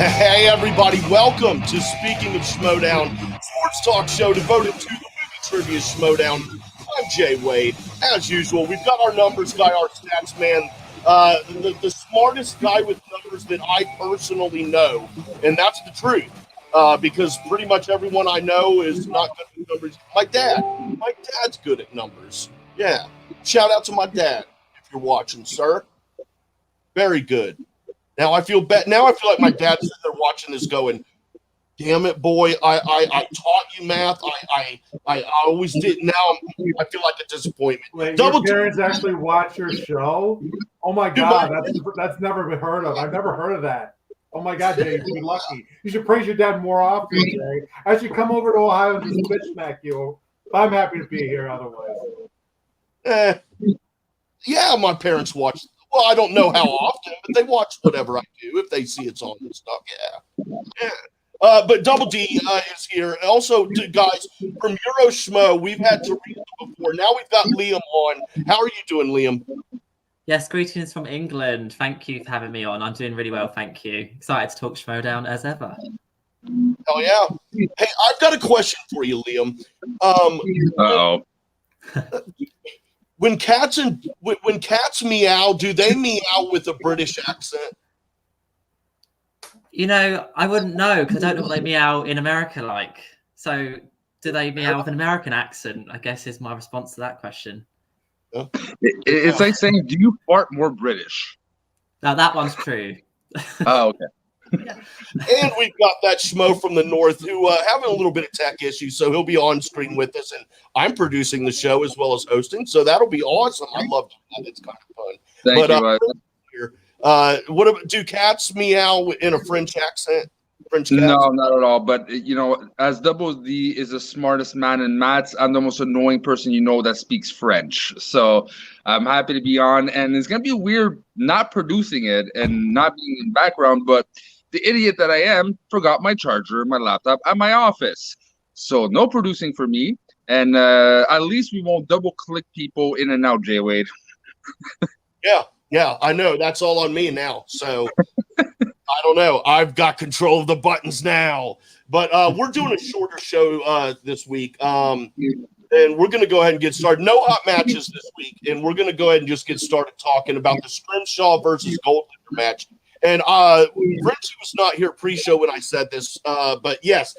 Hey everybody, welcome to Speaking of Schmoedown, sports talk show devoted to the movie trivia Schmoedown. I'm Jay Wade. As usual, we've got our numbers guy, our stats man, the smartest guy with numbers that I personally know, and that's the truth. Because pretty much everyone I know is not good with numbers. My dad's good at numbers. Yeah, shout out to my dad if you're watching, sir. Very good. Now I feel bad. Now I feel like my dad's sitting there watching this, going, "Damn it, boy! I taught you math. I always did. Now I feel like a disappointment." Wait, your parents actually watch your show? Oh my God, that's never been heard of. I've never heard of that. Oh my God, Jay, you should be lucky. You should praise your dad more often, Jay. I should come over to Ohio and just bitch smack you. I'm happy to be here otherwise. Yeah, my parents watch. Well, I don't know how often, but they watch whatever I do if they see it's on and stuff. Yeah. But Double D is here. Also, guys, from Euro Schmo, we've had Teresa before. Now we've got Liam on. How are you doing, Liam? Yes, greetings from England. Thank you for having me on. I'm doing really well, thank you. Excited to talk Schmoedown as ever. Hell yeah. Hey, I've got a question for you, Liam. Uh-oh. When cats meow, do they meow with a British accent? You know, I wouldn't know because I don't know what they meow in America like. So do they meow with an American accent? I guess is my response to that question. It's like saying, do you fart more British? Now that one's true. Oh, okay. And we've got that schmo from the north who having a little bit of tech issues, so he'll be on screen with us, and I'm producing the show as well as hosting, so that'll be awesome. I love that. It's kind of fun. Thank you. What about, do cats meow in a French accent? French cats? No, not at all. But you know, as Double D is the smartest man in maths, I'm the most annoying person you know that speaks French. So I'm happy to be on, and it's gonna be weird not producing it and not being in background, but the idiot that I am forgot my charger, my laptop at my office. So no producing for me. And at least we won't double click people in and out, Jay Wade. Yeah, I know. That's all on me now. So I don't know. I've got control of the buttons now. But we're doing a shorter show this week. And we're going to go ahead and get started. No hot matches this week. And we're going to go ahead and just get started talking about the Scrimshaw versus Goldlinger match. And Frenchie was not here pre-show when I said this, but yes,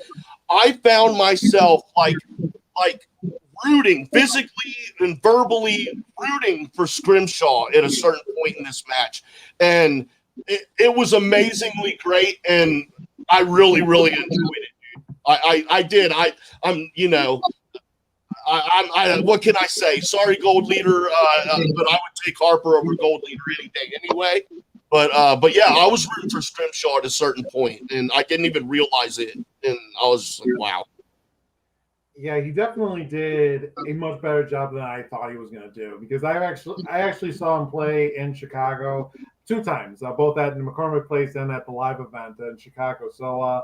I found myself like rooting, physically and verbally rooting for Scrimshaw at a certain point in this match, and it was amazingly great, and I really, really enjoyed it. I did. What can I say? Sorry, Gold Leader, but I would take Harper over Gold Leader any day anyway. But yeah, I was rooting for Scrimshaw at a certain point, and I didn't even realize it, and I was like, wow. Yeah, he definitely did a much better job than I thought he was going to do, because I actually saw him play in Chicago 2 times, both at the McCormick Place and at the live event in Chicago. So,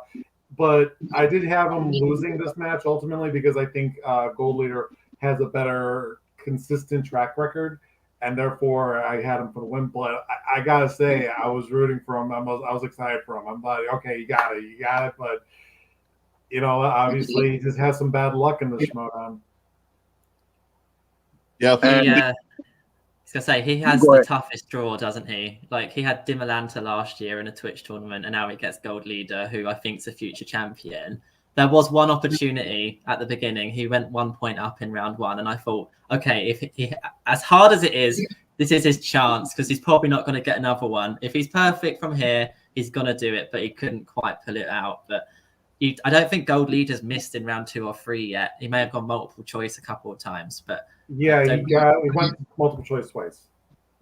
but I did have him losing this match ultimately because I think Gold Leader has a better consistent track record. And therefore, I had him for the win. But I gotta say, I was rooting for him. I was excited for him. I'm like, okay, you got it. But you know, obviously, he just has some bad luck in the Schmoedown. Yeah, I was gonna say he has the toughest draw, doesn't he? Like he had Dimalanta last year in a Twitch tournament, and now he gets Gold Leader, who I think is a future champion. There was one opportunity at the beginning. He went 1 point up in round 1, and I thought, okay, if he, as hard as it is, this is his chance because he's probably not going to get another one. If he's perfect from here, he's going to do it, but he couldn't quite pull it out. But I don't think Gold Leader's missed in round 2 or 3 yet. He may have gone multiple choice a couple of times, but yeah, he went multiple choice twice.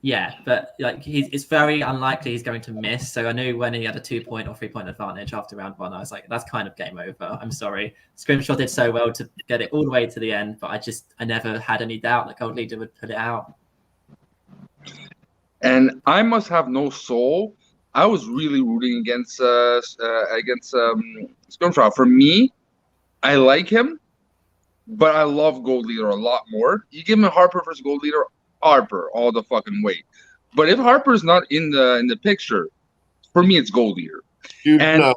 Yeah, but like it's very unlikely he's going to miss. So I knew when he had a 2-point or 3-point advantage after round 1, I was like, that's kind of game over. I'm sorry. Scrimshaw did so well to get it all the way to the end, but I never had any doubt that Gold Leader would put it out. And I must have no soul. I was really rooting against Scrimshaw. For me, I like him, but I love Gold Leader a lot more. You give him a Harper versus Gold Leader, Harper all the fucking way. But if Harper's not in the picture, for me it's Gold Leader. Dude, And no.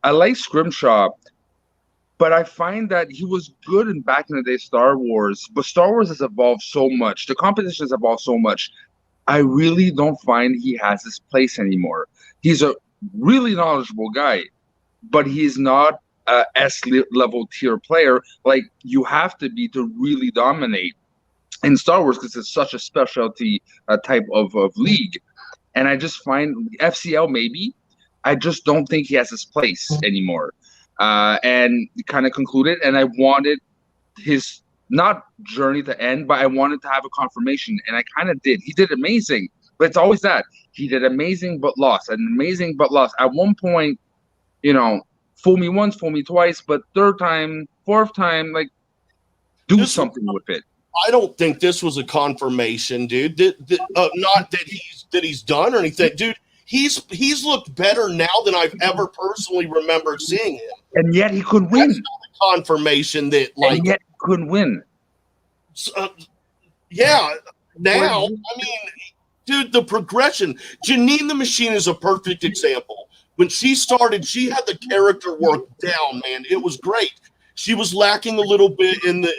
I like Scrimshaw, but I find that he was good in back in the day Star Wars, but Star Wars has evolved so much. The competition has evolved so much. I really don't find he has his place anymore. He's a really knowledgeable guy, but he's not a S-level tier player like you have to be to really dominate in Star Wars because it's such a specialty type of league. And I just find FCL maybe. I just don't think he has his place anymore. And kind of concluded, and I wanted his not journey to end, but I wanted to have a confirmation, and I kind of did. He did amazing, but it's always that. He did amazing but lost, and amazing but lost. At one point, fool me once, fool me twice, but third time, fourth time, like, do something with it. I don't think this was a confirmation, dude. Not that he's done or anything, dude. He's looked better now than I've ever personally remembered seeing him. And yet he could win. That's not a confirmation that, like, and yet he couldn't win. Yeah. Now, I mean, dude, the progression. Janine the Machine is a perfect example. When she started, she had the character work down, man. It was great. She was lacking a little bit in the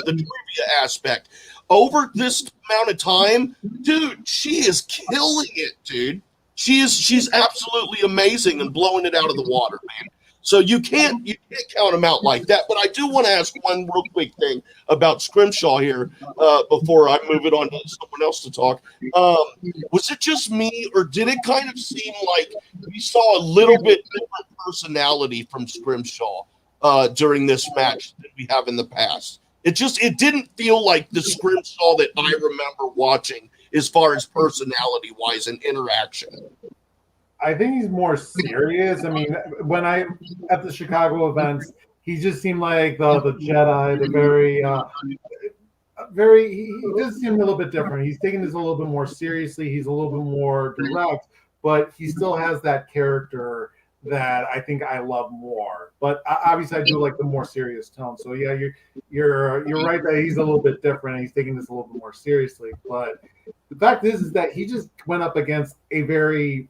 trivia aspect. Over this amount of time, dude, she is killing it, dude. She's absolutely amazing and blowing it out of the water, man. So you can't count them out like that. But I do want to ask one real quick thing about Scrimshaw here before I move it on to someone else to talk. Was it just me, or did it kind of seem like we saw a little bit different personality from Scrimshaw during this match that we have in the past? It didn't feel like the Scrimshaw that I remember watching as far as personality-wise and interaction. I think he's more serious. I mean, at the Chicago events, he just seemed like the Jedi, the he does seem a little bit different. He's taking this a little bit more seriously. He's a little bit more direct, but he still has that character that I think I love more. But obviously, I do like the more serious tone. So yeah, you're right that he's a little bit different. He's taking this a little bit more seriously. But the fact is that he just went up against a very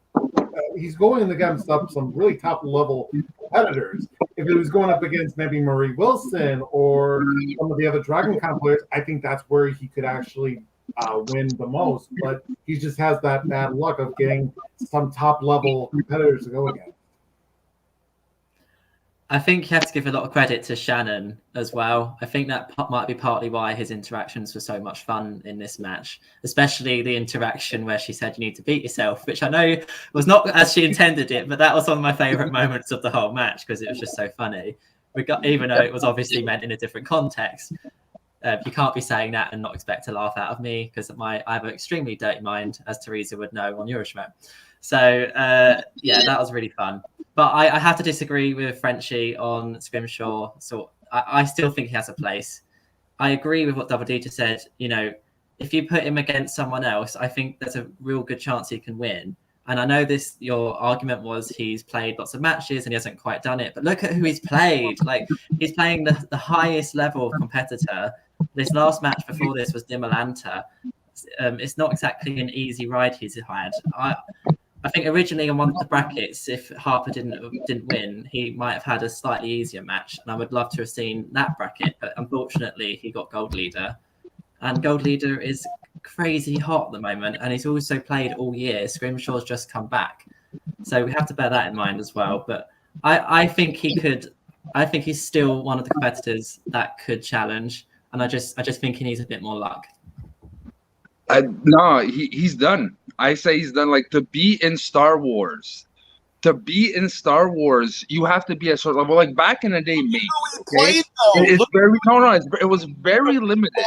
he's going against some really top level competitors. If it was going up against maybe Marie Wilson or some of the other Dragon Con players, I think that's where he could actually win the most. But he just has that bad luck of getting some top level competitors to go against. I think you have to give a lot of credit to Shannon as well. I think that might be partly why his interactions were so much fun in this match, especially the interaction where she said you need to beat yourself, which I know was not as she intended it, but that was one of my favorite moments of the whole match because it was just so funny. Even though it was obviously meant in a different context. You can't be saying that and not expect to laugh out of me because I have an extremely dirty mind, as Teresa would know on Euroschmo. So, yeah, that was really fun. But I have to disagree with Frenchie on Scrimshaw. So I still think he has a place. I agree with what Double D just said. If you put him against someone else, I think there's a real good chance he can win. And I know your argument was he's played lots of matches and he hasn't quite done it. But look at who he's played. Like, he's playing the highest level of competitor. This last match before this was Dimolanta. It's not exactly an easy ride he's had. I think originally on one of the brackets, if Harper didn't win, he might have had a slightly easier match, and I would love to have seen that bracket. But unfortunately, he got Gold Leader, and Gold Leader is crazy hot at the moment, and he's also played all year. Scrimshaw's just come back, so we have to bear that in mind as well. But I think he could. I think he's still one of the competitors that could challenge, and I just think he needs a bit more luck. No, he's done. I say he's done. Like, to be in Star Wars, you have to be at a certain level. Like back in the day, maybe. Okay? It was very limited.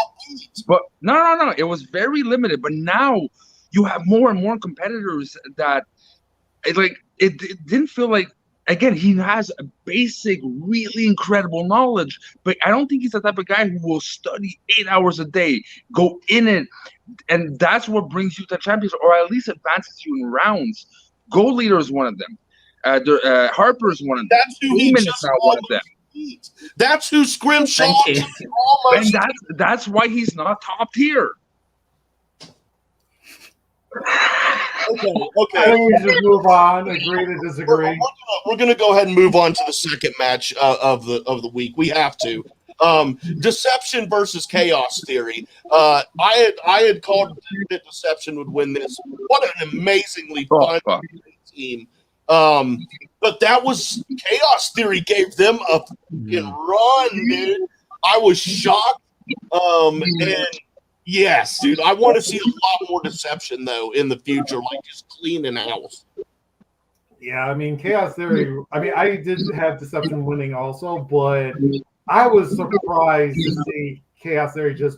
But no, it was very limited. But now you have more and more competitors that, it didn't feel like. Again, he has a basic, really incredible knowledge, but I don't think he's the type of guy who will study 8 hours a day, go in it, and that's what brings you to champions, or at least advances you in rounds. Gold Leader is one of them. Harper is one of them. That's who he just one of them. That's who Scrimshaw is. And that's why he's not top tier. Okay. I think we should move on. Agree to disagree. We're gonna go ahead and move on to the second match of the week. We have to. Deception versus Chaos Theory. I had called that Deception would win this. What an amazingly fun team. But that was Chaos Theory gave them a fucking run, dude. I was shocked. And yes, dude, I want to see a lot more Deception though in the future, like just cleaning house. Yeah, I mean, Chaos Theory. I mean, I did have Deception winning also, but I was surprised to see Chaos Theory just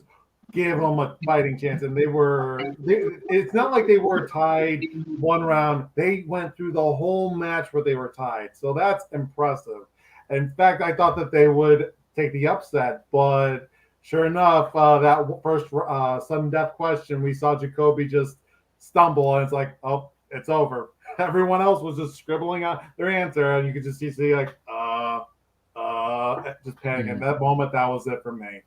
give them a fighting chance. And it's not like they were tied one round. They went through the whole match where they were tied. So that's impressive. In fact, I thought that they would take the upset, but sure enough, that first sudden death question, we saw Jacoby just stumble, and it's like, oh, it's over. Everyone else was just scribbling out their answer, and you could just see like, just panicking. At that moment, that was it for me.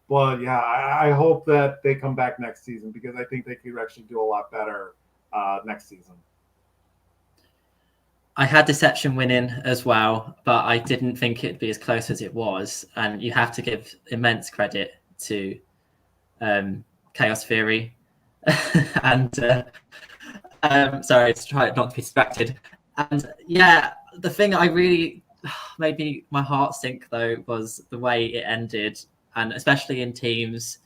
But yeah, I hope that they come back next season because I think they could actually do a lot better next season. I had Deception winning as well, but I didn't think it'd be as close as it was. And you have to give immense credit to Chaos Theory. And sorry, to try not to be distracted. And yeah, the thing I really made my heart sink though was the way it ended, and especially in teams.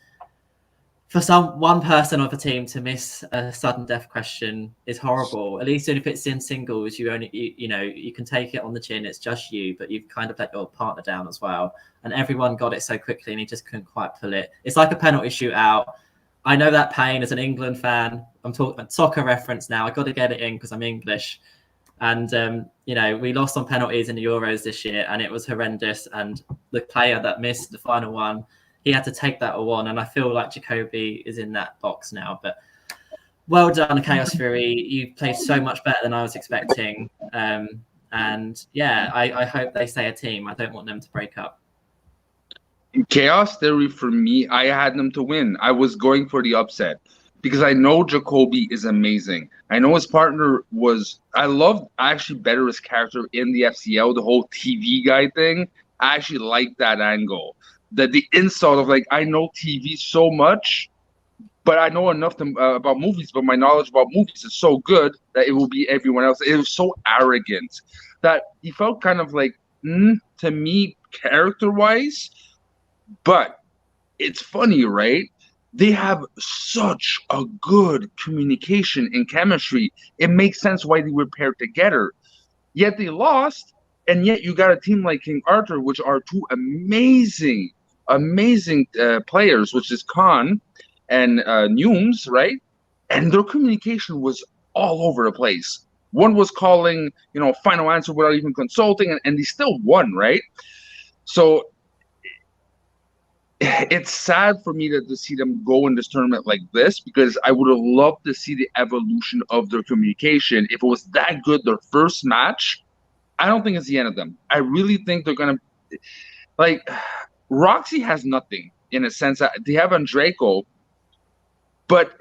For one person of a team to miss a sudden death question is horrible. At least if it's in singles, you can take it on the chin. It's just you, but you've kind of let your partner down as well. And everyone got it so quickly, and he just couldn't quite pull it. It's like a penalty shootout. I know that pain as an England fan. I'm talking soccer reference now. I got to get it in because I'm English. And we lost on penalties in the Euros this year, and it was horrendous. And the player that missed the final one, he had to take that all on, and I feel like Jacoby is in that box now. But well done, Chaos Fury. You played so much better than I was expecting. And yeah, I hope they stay a team. I don't want them to break up. Chaos Theory, for me, I had them to win. I was going for the upset because I know Jacoby is amazing. I know his partner was... I loved actually better his character in the FCL, the whole TV guy thing. I actually liked that angle. The insult of like, I know TV so much, but I know enough about movies, but my knowledge about movies is so good that it will be everyone else. It was so arrogant that he felt kind of like, to me, character-wise. But it's funny, right? They have such a good communication and chemistry. It makes sense why they were paired together. Yet they lost, and yet you got a team like King Arthur, which are two amazing players, which is Khan and Neumes, right? And their communication was all over the place. One was calling, final answer without even consulting, and they still won, right? So it's sad for me to see them go in this tournament like this, because I would have loved to see the evolution of their communication. If it was that good, their first match, I don't think it's the end of them. I really think they're going to... Like, Roxy has nothing in a sense that they have Andreyko, but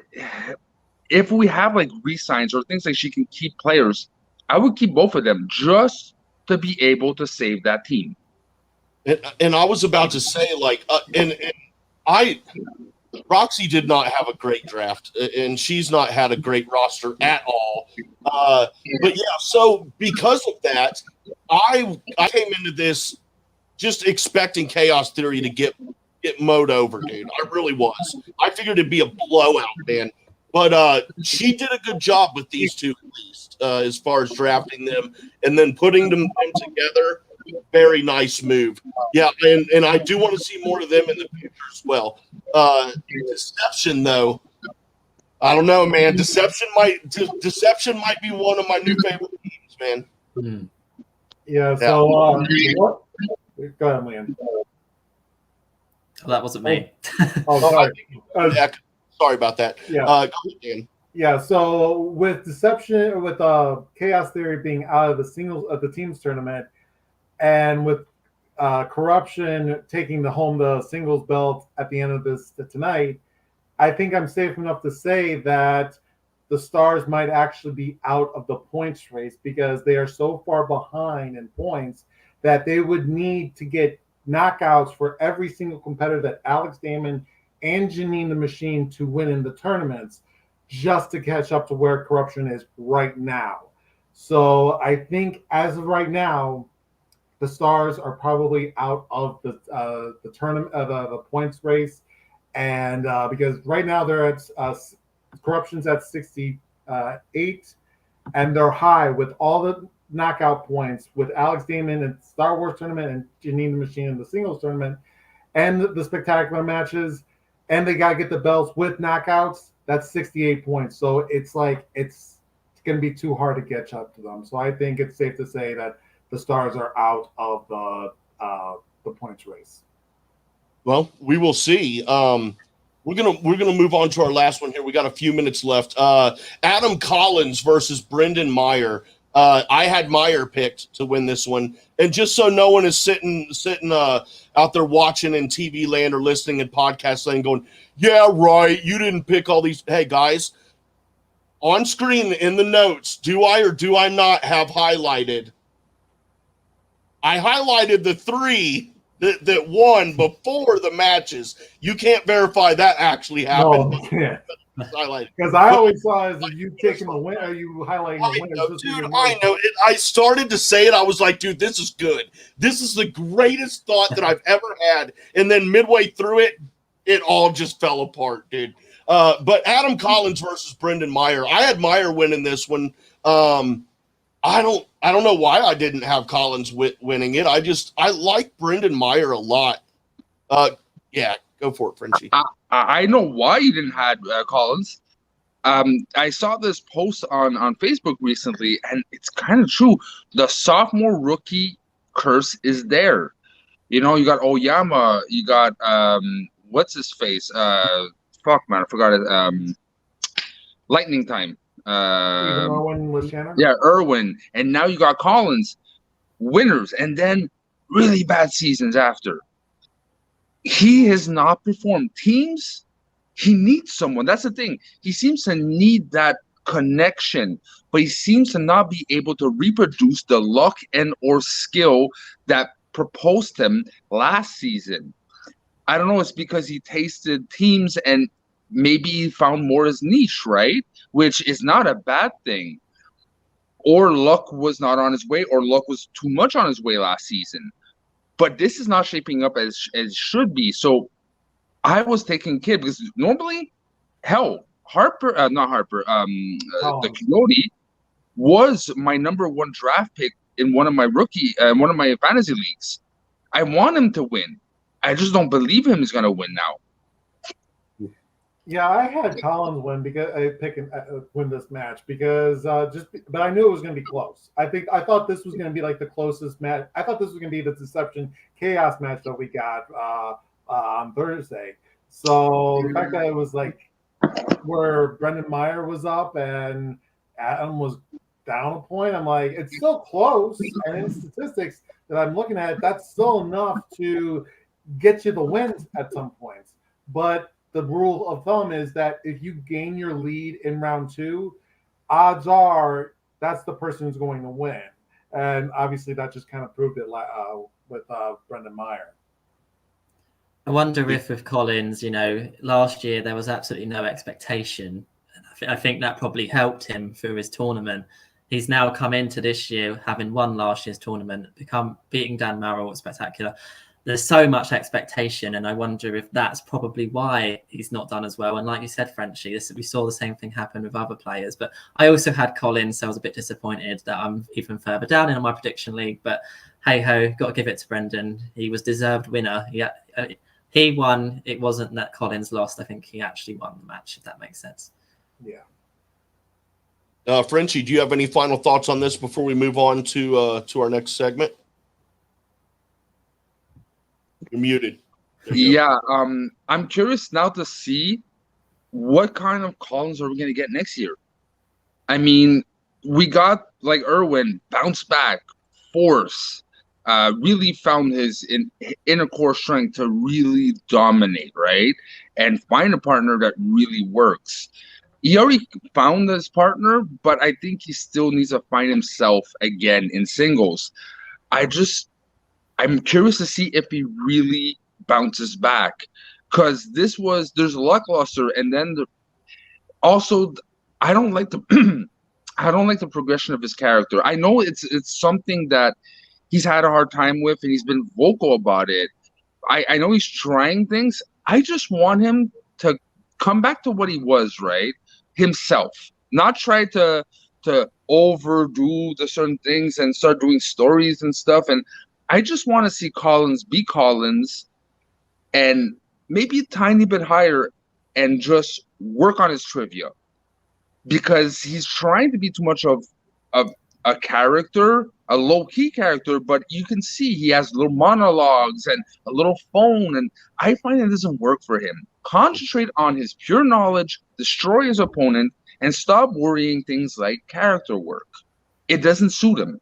if we have like re-signs or things like she can keep players, I would keep both of them just to be able to save that team. And I was about to say, like, Roxy did not have a great draft, and she's not had a great roster at all. But yeah, so because of that, I came into this just expecting Chaos Theory to get mowed over, dude. I really was. I figured it'd be a blowout, man. But she did a good job with these two, at least, as far as drafting them and then putting them together. Very nice move. Yeah, and I do want to see more of them in the future as well. Deception, though, I don't know, man. Deception might be one of my new favorite teams, man. Mm-hmm. Yeah. So what? Go ahead, Leon. Well, that wasn't me. Sorry. Sorry about that. Yeah. Go ahead, Dan. Yeah. So with Deception, with Chaos Theory being out of the singles of the teams tournament, and with Corruption taking the singles belt at the end of this tonight, I think I'm safe enough to say that the Stars might actually be out of the points race because they are so far behind in points that they would need to get knockouts for every single competitor that Alex Damon and Janine the Machine to win in the tournaments just to catch up to where Corruption is right now. So I think as of right now, the Stars are probably out of the tournament, the points race, and because right now they're at Corruption's at 68, and they're high with all the knockout points with Alex Damon in Star Wars tournament and Janine the Machine in the singles tournament, and the spectacular matches, and they gotta get the belts with knockouts. That's 68 points. So it's like it's going to be too hard to catch up to them. So I think it's safe to say that the Stars are out of the points race. Well, we will see. We're gonna move on to our last one here. We got a few minutes left. Adam Collins versus Brendan Meyer. I had Meyer picked to win this one, and just so no one is sitting out there watching in TV land or listening in podcast land, going, "Yeah, right, you didn't pick all these." Hey guys, on screen in the notes, do I or do I not have highlighted? I highlighted the three that won before the matches. You can't verify that actually happened. No, because I always saw as you taking the win, are you highlighting the winners? I know. I started to say it. I was like, dude, this is good. This is the greatest thought that I've ever had. And then midway through it, it all just fell apart, dude. But Adam Collins versus Brendan Meyer. I had Meyer winning this one. I don't know why I didn't have Collins winning it. I like Brendan Meyer a lot. Yeah, go for it, Frenchie. I know why you didn't have Collins. I saw this post on Facebook recently, and it's kind of true. The sophomore rookie curse is there. You know, you got Oyama, you got what's his face? Fuck man, I forgot it. Lightning Time. Irwin was Shannon? Yeah, Irwin, and now you got Collins, winners, and then really bad seasons after. He has not performed. Teams, he needs someone. That's the thing. He seems to need that connection, but he seems to not be able to reproduce the luck and or skill that proposed him last season. I don't know. It's because he tasted teams and maybe he found more his niche, right? Which is not a bad thing. Or luck was not on his way, or luck was too much on his way last season. But this is not shaping up as it should be. So I was taking Kid because normally, hell, the Coyote was my number one draft pick in one of my fantasy leagues. I want him to win. I just don't believe him is going to win now. Yeah, I had Collins win because win this match because but I knew it was going to be close. I thought this was going to be like the closest match. I thought this was going to be the Deception Chaos match that we got on Thursday. So the fact that it was like where Brendan Meyer was up and Adam was down a point, I'm like, it's still close. And in statistics that I'm looking at, that's still enough to get you the wins at some points. But the rule of thumb is that if you gain your lead in round 2, odds are that's the person who's going to win. And obviously that just kind of proved it with Brendan Meyer. I wonder if with Collins, last year there was absolutely no expectation. I think that probably helped him through his tournament. He's now come into this year having won last year's tournament, beating Dan Marrow spectacular. There's so much expectation, and I wonder if that's probably why he's not done as well. And like you said, Frenchie, we saw the same thing happen with other players. But I also had Collins, so I was a bit disappointed that I'm even further down in my prediction league. But hey-ho, got to give it to Brendan. He was deserved winner. He won. It wasn't that Collins lost. I think he actually won the match, if that makes sense. Yeah. Frenchie, do you have any final thoughts on this before we move on to our next segment? You're muted. Yeah, I'm curious now to see what kind of Collins are we going to get next year. I mean, we got like Irwin bounce back, force, really found his inner core strength to really dominate, right? And find a partner that really works. he already found his partner, but I think he still needs to find himself again in singles. I'm curious to see if he really bounces back, because there's lackluster, and then also I don't like the I don't like the progression of his character. I know it's something that he's had a hard time with, and he's been vocal about it. I know he's trying things. I just want him to come back to what he was, right? Himself, not try to overdo the certain things and start doing stories and stuff. And I just want to see Collins be Collins, and maybe a tiny bit higher, and just work on his trivia, because he's trying to be too much of a character, a low-key character, but you can see he has little monologues and a little phone, and I find it doesn't work for him. Concentrate on his pure knowledge, destroy his opponent, and stop worrying things like character work. It doesn't suit him.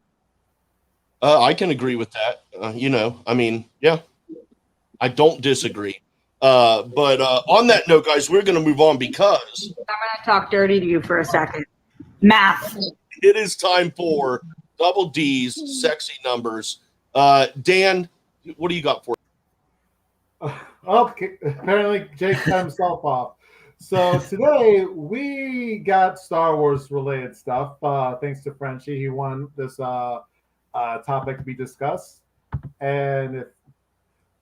I can agree with that. I mean, yeah, I don't disagree. But on that note, guys, we're going to move on because I'm going to talk dirty to you for a second. Math. it is time for Double D's sexy numbers. Dan, what do you got for Okay, apparently Jake cut himself off. So today we got Star Wars related stuff. Thanks to Frenchie, he won this topic to be discussed. And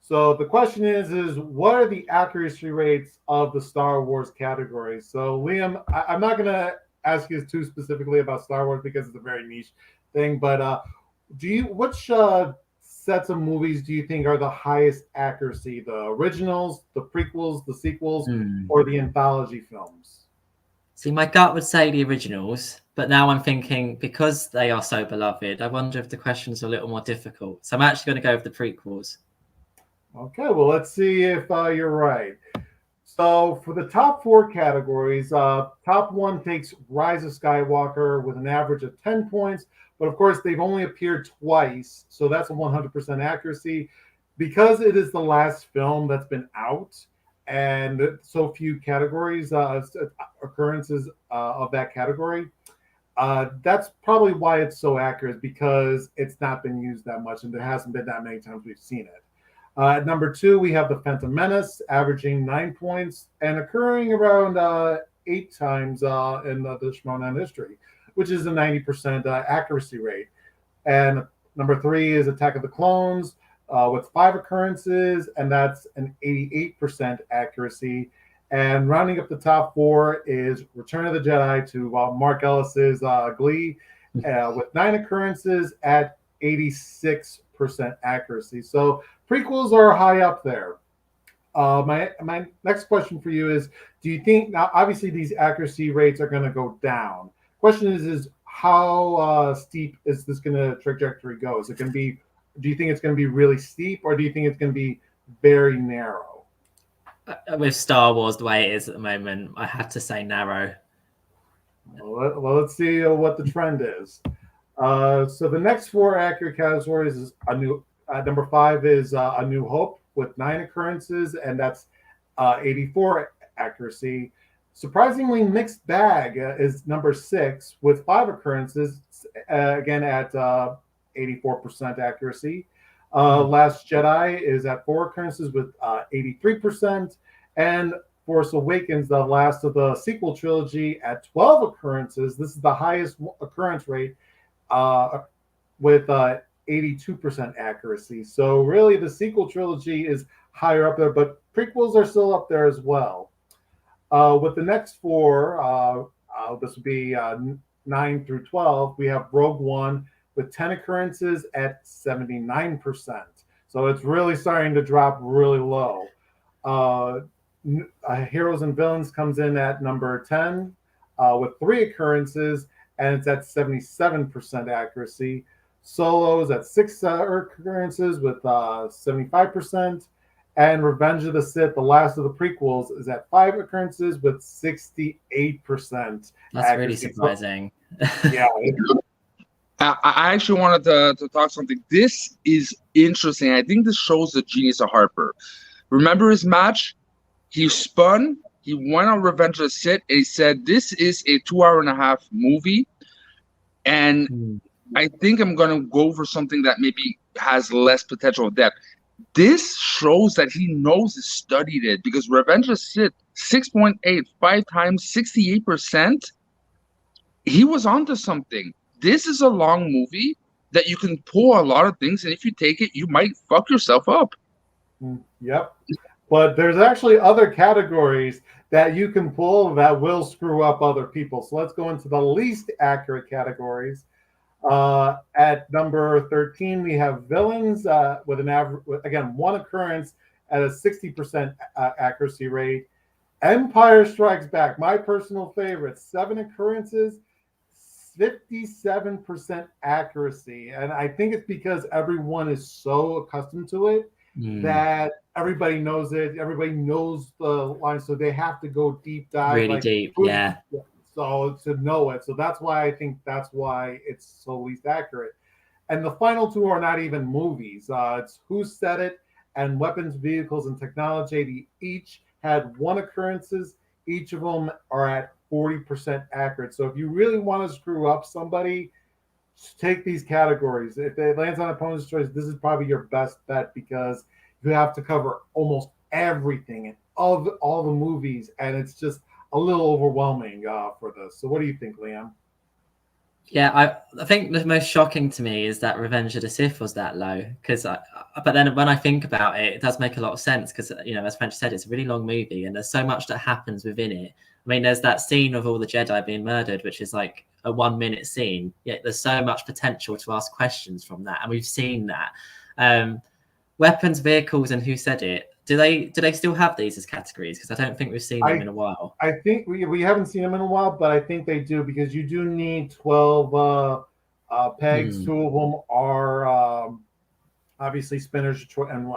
so the question is what are the accuracy rates of the Star Wars categories? So Liam, I'm not going to ask you too specifically about Star Wars because it's a very niche thing, but which sets of movies do you think are the highest accuracy? The originals, the prequels, the sequels, or the anthology films? See, my gut would say the originals, but now I'm thinking, because they are so beloved, I wonder if the question's a little more difficult. So I'm actually going to go with the prequels. Okay, well, let's see if you're right. So for the top four categories, top one takes Rise of Skywalker with an average of 10 points. But of course, they've only appeared twice, so that's a 100% accuracy. Because it is the last film that's been out, and so few categories, occurrences of that category, that's probably why it's so accurate, because it's not been used that much, and there hasn't been that many times we've seen it. At number two, we have The Phantom Menace, averaging 9 points and occurring around 8 times in the Schmoedown history, which is a 90% accuracy rate. And number three is Attack of the Clones with 5 occurrences, and that's an 88% accuracy. And rounding up the top four is Return of the Jedi to Mark Ellis's Glee with 9 occurrences at 86% accuracy. So prequels are high up there. My next question for you is, do you think, now obviously these accuracy rates are going to go down. Question is how steep is this going to trajectory go? Is it going to be, do you think it's going to be really steep, or do you think it's going to be very narrow? With Star Wars the way it is at the moment, I have to say narrow. Well, let's see what the trend is. So the next 4 accurate categories is number 5 is A New Hope with 9 occurrences, and that's 84 accuracy. Surprisingly mixed bag is number 6 with 5 occurrences, again at 84% accuracy. Last Jedi is at 4 occurrences with 83%, and Force Awakens, the last of the sequel trilogy, at 12 occurrences. This is the highest occurrence rate with 82% accuracy. So really the sequel trilogy is higher up there, but prequels are still up there as well. With the next 4, this would be 9 through 12, we have Rogue One with 10 occurrences at 79%. So it's really starting to drop really low. Heroes and Villains comes in at number 10 with 3 occurrences, and it's at 77% accuracy. Solo's at 6 occurrences with 75%. And Revenge of the Sith, the last of the prequels, is at 5 occurrences with 68% That's accuracy. really surprising. Yeah. I actually wanted to talk something. This is interesting. I think this shows the genius of Harper. Remember his match? He spun, He went on Revenge of the Sith. And he said, this is a 2.5-hour movie. And I think I'm going to go for something that maybe has less potential depth. This shows that he knows he studied it, because Revenge of the Sith, 6.8, 5 times, 68%. He was onto something. This is a long movie that you can pull a lot of things, and if you take it, you might fuck yourself up. Yep. But there's actually other categories that you can pull that will screw up other people. So let's go into the least accurate categories. At number 13, we have villains with an average, again, one occurrence at a 60% accuracy rate. Empire Strikes Back, my personal favorite, 7 occurrences, 57% accuracy. And I think it's because everyone is so accustomed to it that everybody knows it. Everybody knows the line, so they have to go deep dive. Really deep, yeah. So to know it. So that's why I think that's why it's so least accurate. And the final 2 are not even movies. It's Who Said It and Weapons, Vehicles, and Technology. They each had 1 occurrences. Each of them are at 40% accurate. So if you really want to screw up somebody, take these categories. If it lands on opponent's choice, this is probably your best bet, because you have to cover almost everything of all the movies, and it's just a little overwhelming for this. So what do you think, Liam? Yeah, I think the most shocking to me is that Revenge of the Sith was that low. But then when I think about it, it does make a lot of sense, because, as French said, it's a really long movie and there's so much that happens within it. I mean, there's that scene of all the Jedi being murdered, which is like a 1-minute scene. Yet there's so much potential to ask questions from that, and we've seen that. Weapons, vehicles, and Who Said It? Do they still have these as categories? Because I don't think we've seen them in a while. I think we haven't seen them in a while, but I think they do, because you do need 12 pegs. 2 of them are obviously spinner's choice and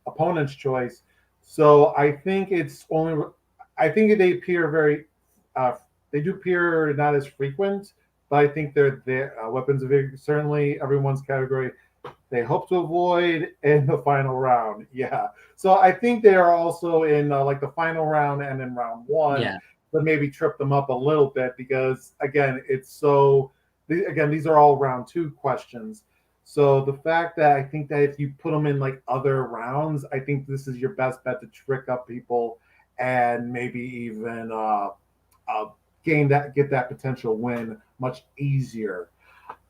opponent's choice. So I think they appear very. They do appear not as frequent, but I think they're there. Weapons of vehicles, certainly everyone's category. They hope to avoid in the final round. Yeah. So I think they are also in like the final round and in round 1, but maybe trip them up a little bit, because again, these are all round 2 questions. So the fact that I think that if you put them in like other rounds, I think this is your best bet to trick up people and maybe even get that potential win much easier.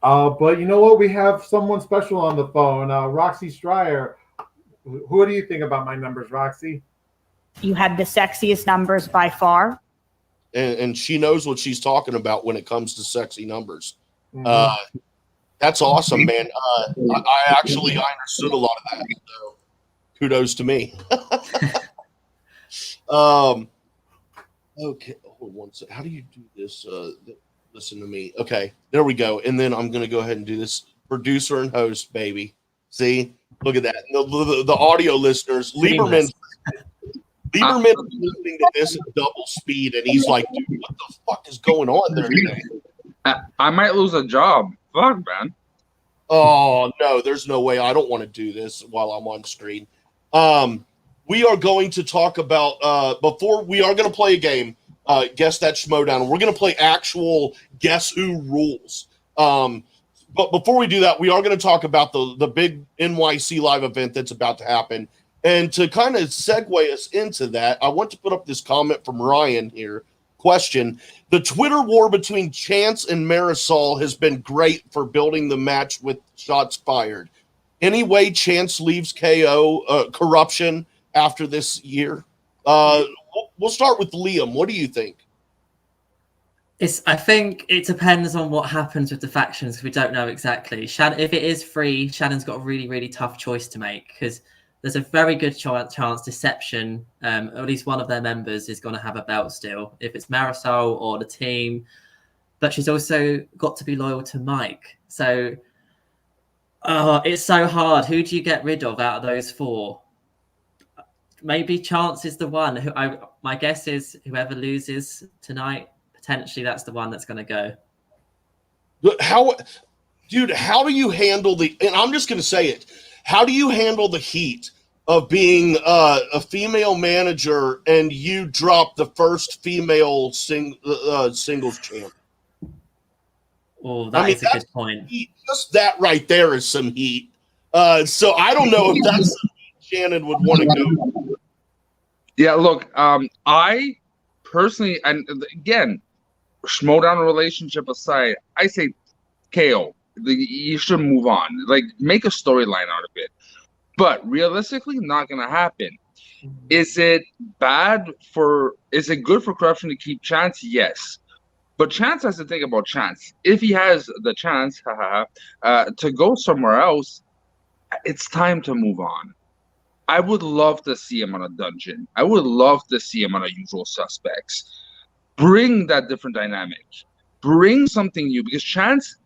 But you know what? We have someone special on the phone, Roxy Stryer. Who do you think about my numbers, Roxy? You had the sexiest numbers by far. And she knows what she's talking about when it comes to sexy numbers. Mm-hmm. That's awesome, man. I understood a lot of that. So kudos to me. Okay, hold on one second. How do you do this? Listen to me. Okay, there we go. And then I'm going to go ahead and do this. Producer and host, baby. See? Look at that. The audio listeners, Lieberman is listening to this at double speed, and he's like, dude, what the fuck is going on there today? I might lose a job. Fuck, man. Oh, no, there's no way. I don't want to do this while I'm on screen. We are going to talk about, we are going to play a game, Guess That Schmoedown. We're going to play actual Guess Who rules. But before we do that, we are going to talk about the big NYC live event that's about to happen. And to kind of segue us into that, I want to put up this comment from Ryan here. Question: the Twitter war between Chance and Marisol has been great for building the match with shots fired. Any way Chance leaves KO corruption after this year? We'll start with Liam. What do you think? I think it depends on what happens with the factions, because we don't know exactly. If it is free, Shannon's got a really, really tough choice to make, because there's a very good chance Deception, at least one of their members, is going to have a belt still, if it's Marisol or the team. But she's also got to be loyal to Mike. So it's so hard. Who do you get rid of out of those 4? Maybe Chance is the one. My guess is whoever loses tonight, potentially that's the one that's going to go. How do you handle and I'm just going to say it, how do you handle the heat of being a female manager and you drop the first female singles champ? Oh, that is a good point. Heat. Just that right there is some heat. So I don't know if that's something Shannon would want to go. Yeah, look, I personally, and again, Schmoedown relationship aside, I say KO. You should move on. Like, make a storyline out of it. But realistically, not going to happen. Is it good for corruption to keep Chance? Yes. But Chance has to think about Chance. If he has the chance to go somewhere else, it's time to move on. I would love to see him on a dungeon. I would love to see him on a Usual Suspects. Bring that different dynamic. Bring something new, because Chance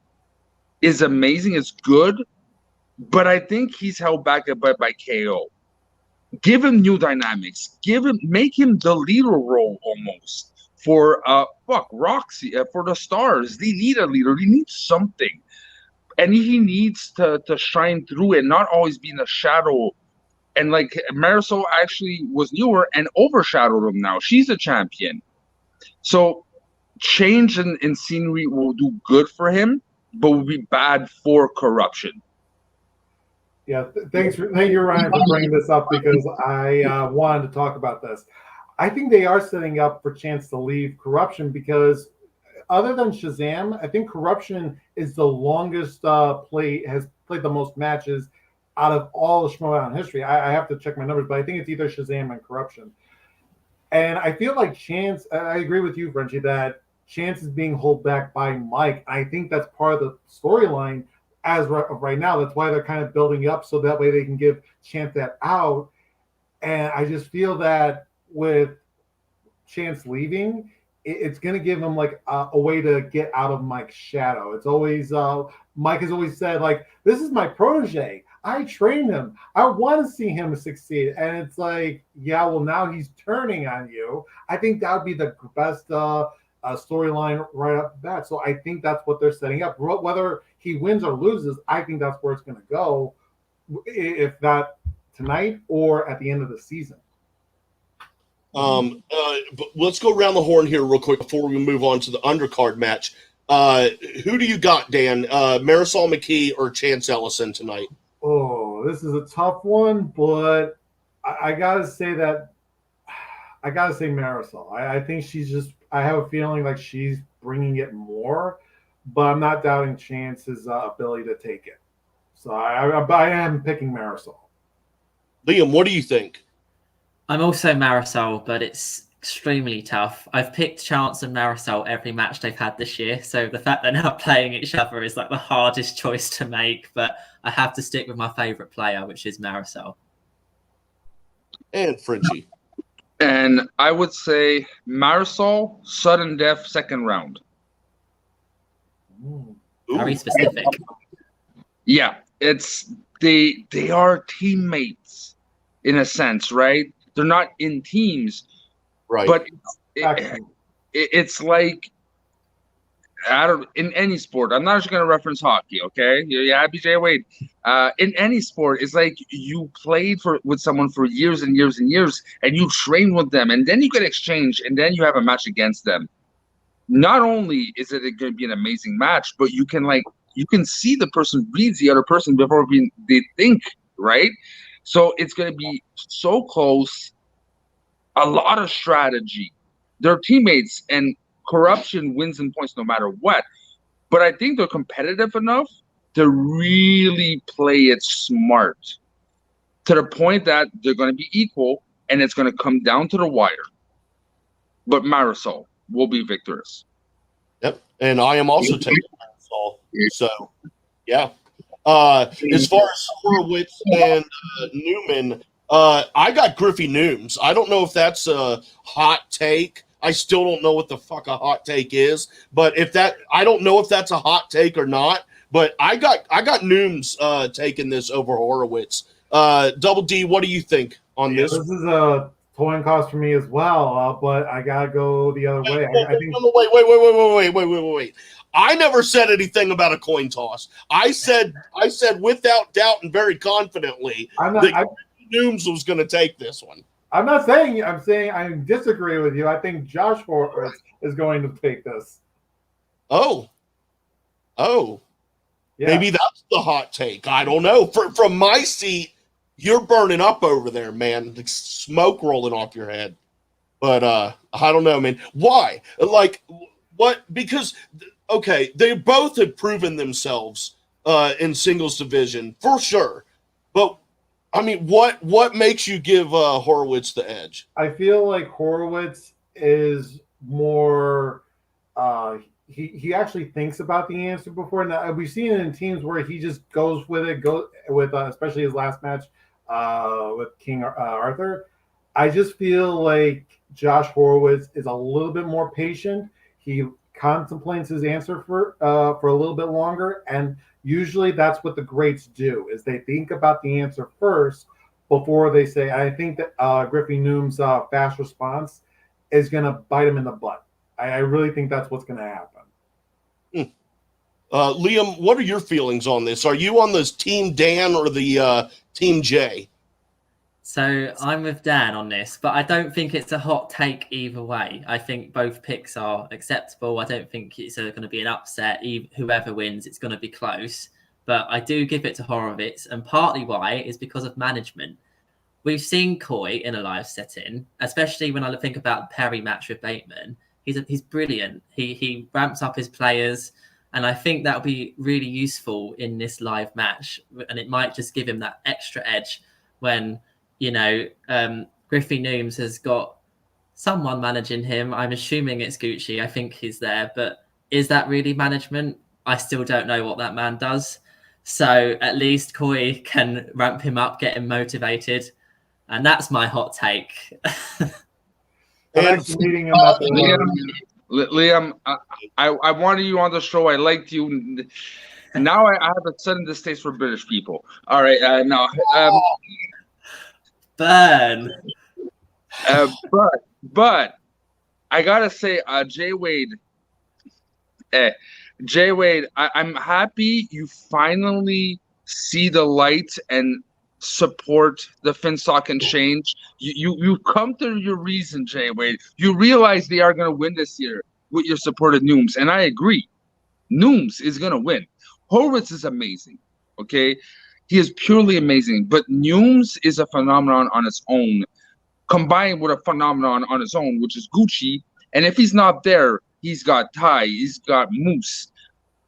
is amazing, it's good, but I think he's held back a bit by KO. Give him new dynamics. Make him the leader role almost for Roxy, for the Stars. They need a leader. They need something, and he needs to shine through it, not always be in a shadow. And like Marisol actually was newer and overshadowed him now. She's a champion. So change in scenery will do good for him, but will be bad for corruption. Yeah, thank you, Ryan, for bringing this up, because I wanted to talk about this. I think they are setting up for Chance to leave corruption, because other than Shazam, I think corruption is the longest has played the most matches out of all of Schmoedown history. I have to check my numbers, but I think it's either Shazam and corruption. And I feel like Chance, I agree with you, Frenchie, that Chance is being held back by Mike. I think that's part of the storyline as right now. That's why they're kind of building up, so that way they can give Chance that out. And I just feel that with Chance leaving, it's going to give him like a way to get out of Mike's shadow. It's always Mike has always said, like, this is my protege. I trained him. I want to see him succeed. And it's like, yeah, well, now he's turning on you. I think that would be the best storyline right off the bat. So I think that's what they're setting up. Whether he wins or loses, I think that's where it's going to go, if not tonight or at the end of the season. But let's go around the horn here real quick before we move on to the undercard match. Who do you got, Dan? Marisol McKee or Chance Ellison tonight? Oh, this is a tough one, but I gotta say Marisol. I think I have a feeling like she's bringing it more, but I'm not doubting Chance's ability to take it. So I am picking Marisol. Liam, what do you think? I'm also Marisol, but it's extremely tough. I've picked Chance and Marisol every match they've had this year, so the fact they're now playing each other is like the hardest choice to make, but I have to stick with my favorite player, which is Marisol. And Frenchie. And I would say Marisol, sudden death, second round. Ooh. Very specific. Yeah, they are teammates in a sense, right? They're not in teams, right? But it's like, in any sport. I'm not just going to reference hockey, okay? Yeah, BJ Wade. In any sport, it's like you played with someone for years and years and years, and you train with them, and then you get exchanged, and then you have a match against them. Not only is it going to be an amazing match, but you can see the person reads the other person before they think, right? So it's going to be so close. A lot of strategy. They're teammates, and corruption wins in points no matter what. But I think they're competitive enough to really play it smart, to the point that they're going to be equal, and it's going to come down to the wire. But Marisol will be victorious. Yep, and I am also taking Marisol. So, yeah. As far as Horowitz and Newman, I got Griffey Nooms. I don't know if that's a hot take. I still don't know what the fuck a hot take is, but I don't know if that's a hot take or not. But I got Nooms taking this over Horowitz. Double D, what do you think on this? This is a coin cost for me as well, but I gotta go the other way. I think. Wait. I never said anything about a coin toss. I said without doubt and very confidently Nooms was going to take this one. I'm not saying. I'm saying I disagree with you. I think Josh Horowitz is going to take this. Oh. Yeah. Maybe that's the hot take. I don't know. From my seat, you're burning up over there, man. Like smoke rolling off your head. But I don't know, man. Why? Like, what? Because, okay, they both have proven themselves in singles division, for sure. But, I mean, what makes you give Horowitz the edge? I feel like Horowitz is more he actually thinks about the answer before. Now we've seen it in teams where he just goes with it, especially his last match with King Arthur. I just feel like Josh Horowitz is a little bit more patient. He contemplates his answer for a little bit longer, and usually that's what the greats do, is they think about the answer first before they say. I think that Griffey Noom's fast response is going to bite him in the butt. I really think that's what's going to happen. Liam, what are your feelings on this? Are you on this Team Dan or the Team J? So I'm with Dan on this, but I don't think it's a hot take either way. I think both picks are acceptable. I don't think it's going to be an upset. Whoever wins, it's going to be close. But I do give it to Horowitz, and partly why is because of management. We've seen Coy in a live setting, especially when I think about the Perry match with Bateman. He's brilliant. He ramps up his players, and I think that'll be really useful in this live match. And it might just give him that extra edge when, Griffey Nooms has got someone managing him. I'm assuming it's Gucci. I think he's there. But is that really management? I still don't know what that man does. So at least Coy can ramp him up, get him motivated. And that's my hot take. Liam, I wanted you on the show. I liked you. Now I have a sudden distaste for British people. All right, no. Burn. But I gotta say, Jay Wade. Jay Wade, I'm happy you finally see the light and support the Finstock and change. You come to your reason, Jay Wade. You realize they are going to win this year with your support of Nooms, and I agree. Nooms is going to win. Horowitz is amazing, okay? He is purely amazing, but Nooms is a phenomenon on its own, combined with a phenomenon on its own, which is Gucci. And if he's not there, he's got Ty, he's got Moose.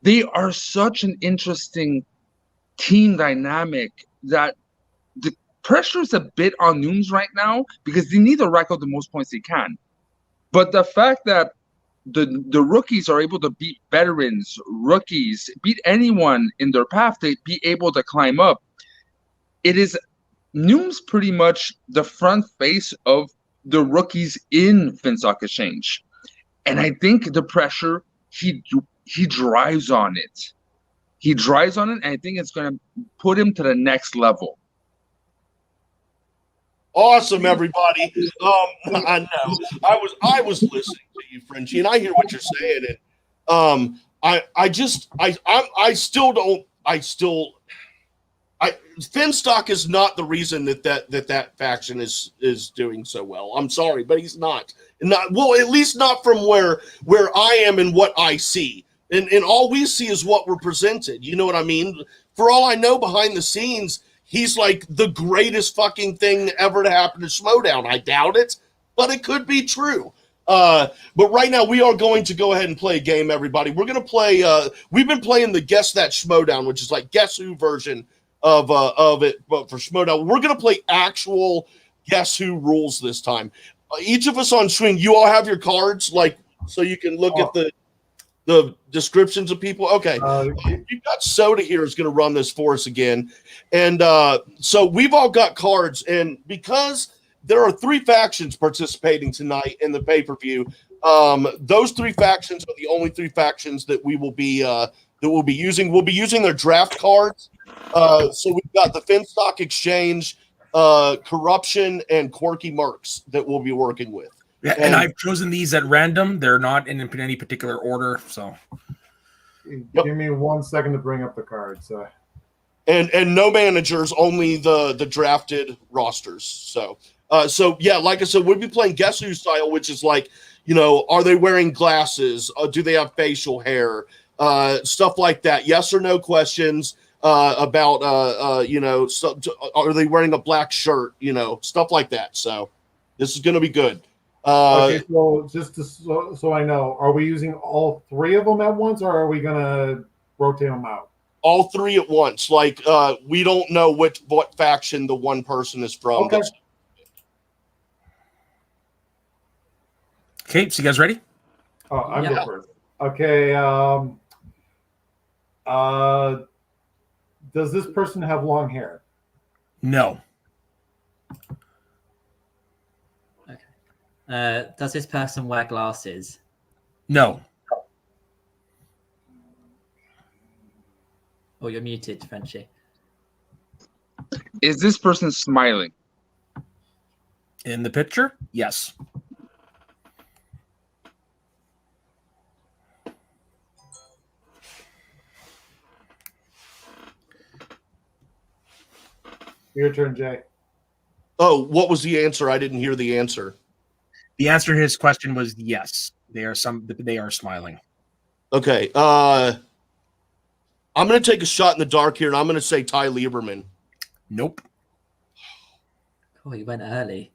They are such an interesting team dynamic that the pressure is a bit on Nooms right now because they need to rack up the most points they can. But the fact that the rookies are able to beat veterans, rookies, beat anyone in their path, they be able to climb up. It is Nooms pretty much the front face of the rookies in Finstock Exchange. And I think the pressure, he drives on it. He drives on it, and I think it's going to put him to the next level. Awesome, everybody. I know. I was listening to you, Frenchie, and I hear what you're saying. And Finstock is not the reason that faction is doing so well. I'm sorry, but he's not. Well, at least not from where I am and what I see. And all we see is what we're presented. You know what I mean? For all I know, behind the scenes, he's like the greatest fucking thing ever to happen to Schmoedown. I doubt it, but it could be true. But right now, we are going to go ahead and play a game, everybody. We're going to play, we've been playing the Guess That Schmoedown, which is like Guess Who version of it, but for Schmoedown. We're going to play actual Guess Who rules this time. Each of us on screen, you all have your cards, like, so you can look at the descriptions of people. Okay. We've got Soda here is going to run this for us again. And so we've all got cards. And because there are 3 factions participating tonight in the pay-per-view, those 3 factions are the only 3 factions that we will be using. We'll be using their draft cards. So we've got the Finstock Exchange, Corruption, and Quirky Mercs that we'll be working with. Yeah, and I've chosen these at random. They're not in any particular order. So, give me 1 second to bring up the cards. And no managers, only the drafted rosters. So yeah, like I said, we'll be playing Guess Who style, which is like, are they wearing glasses? Do they have facial hair? Stuff like that. Yes or no questions about are they wearing a black shirt? Stuff like that. So this is going to be good. Okay, so just so I know, are we using all three of them at once, or are we gonna rotate them out? All three at once. Like we don't know what faction the one person is from. Okay. Okay, so you guys ready? Oh, I'm go first. Okay. Does this person have long hair? No. Okay. Does this person wear glasses? No. Oh, you're muted, Frenchie. Is this person smiling? In the picture? Yes. Your turn, Jay. Oh, what was the answer? I didn't hear the answer. The answer to his question was yes. They are smiling. Okay. I'm going to take a shot in the dark here, and I'm going to say Ty Lieberman. Nope. Oh, he went early.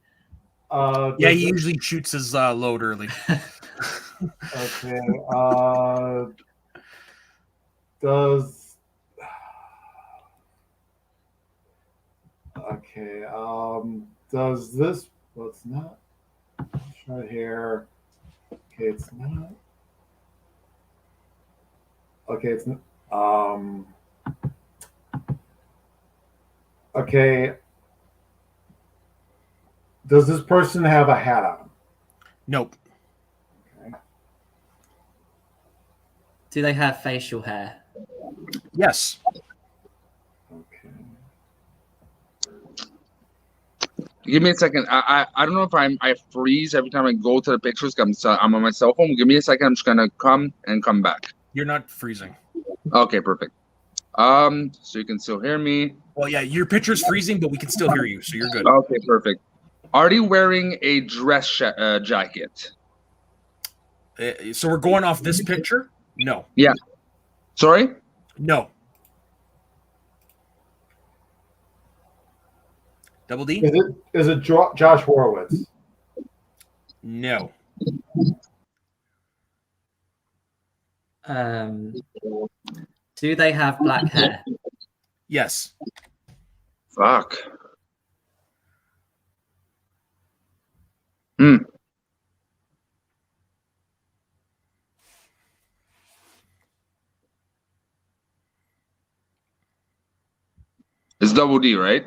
Yeah, he usually shoots his load early. Okay. Does this? Well, it's not. Right here. Okay, it's not. Okay, it's okay. Does this person have a hat on? Nope. Okay. Do they have facial hair? Yes. Okay. Give me a second. I don't know if I freeze every time I go to the pictures. I'm on my cell phone. Give me a second. I'm just gonna come back. You're not freezing. Okay, perfect. So you can still hear me. Well, yeah, your picture's freezing, but we can still hear you, so you're good. Okay, perfect. Are they wearing a dress jacket? So we're going off this picture? No. Yeah. Sorry? No. Double D? Is it Josh Horowitz? No. Do they have black hair? Yes. Fuck. It's Double D, right?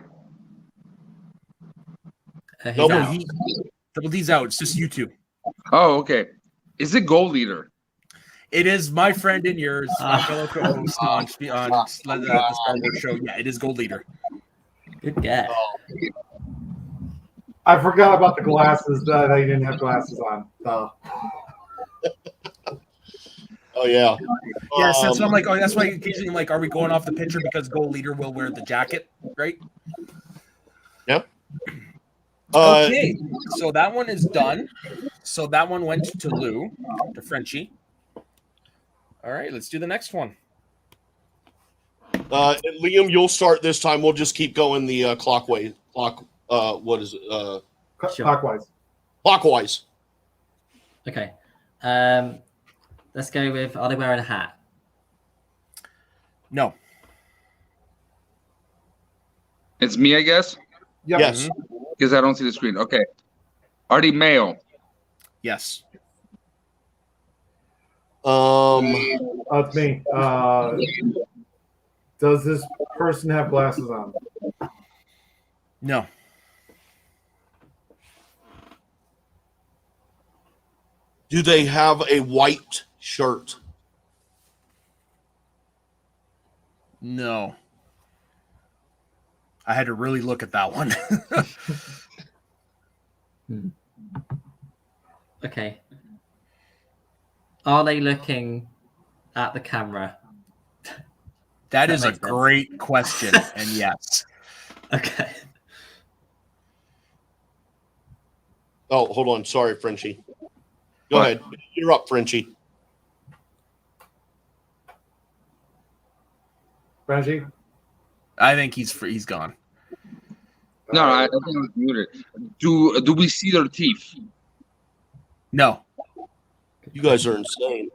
Double D's out. It's just you two. Oh, okay. Is it Gold Leader? It is my friend and yours, my fellow co-host on the Star Wars show. Yeah, it is Gold Leader. Good guess. I forgot about the glasses that I didn't have glasses on. Oh yeah. Yes, that's what I'm like. Oh, that's why occasionally I'm like, are we going off the picture because Gold Leader will wear the jacket, right? Yep. Okay, so that one is done. So that one went to Lou, to Frenchie. All right, let's do the next one. Liam, you'll start this time. We'll just keep going the clockwise. What is it? Clockwise. Clockwise. Okay. Let's go with, are they wearing a hat? No. It's me, I guess? Yep. Yes. Because I don't see the screen. Okay. Are they male? Yes. It's me. Does this person have glasses on? No. Do they have a white shirt? No. I had to really look at that one. Okay. Are they looking at the camera? That is a great question, and yes. Okay. Oh, hold on. Sorry, Frenchie. Go ahead. You're up, Frenchie. Frenchie? I think he's gone. No, I think it's muted. Do we see their teeth? No. You guys are insane.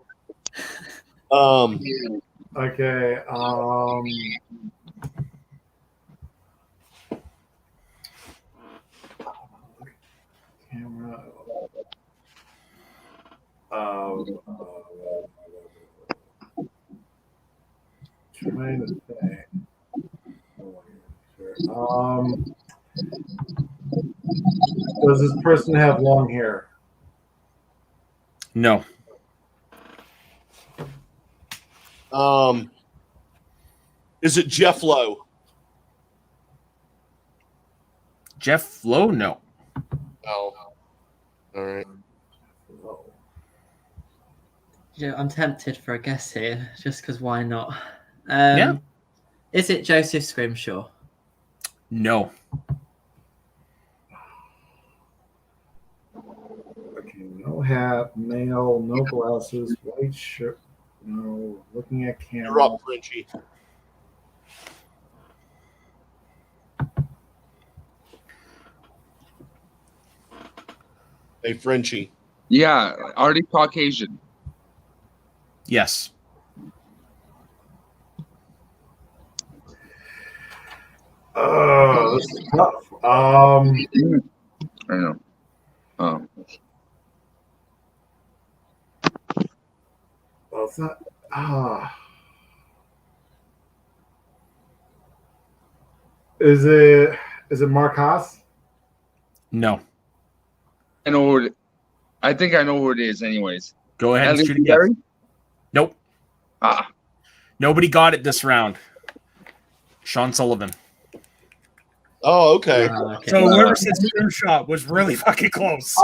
Okay. Camera. Trying to think. Does this person have long hair? No. Is it Jeff Lowe? Jeff Lowe? No. Oh. All right. Yeah, I'm tempted for a guess here, just because why not? Yeah. Is it Joseph Scrimshaw? No. Okay, no hat, male, no glasses, white shirt, no, looking at camera. You're up, Frenchie. Hey, Frenchie. Yeah, are they Caucasian? Yes. Oh, this is tough. I know. Well, it's not. Is it Mark Haas? No. I think I know who it is. Anyways, Go ahead and Ellie shoot a guess. Gary? Nope. Ah, Nobody got it this round. Sean Sullivan. Oh, okay. Okay. So whoever said Scrimshaw was really fucking close.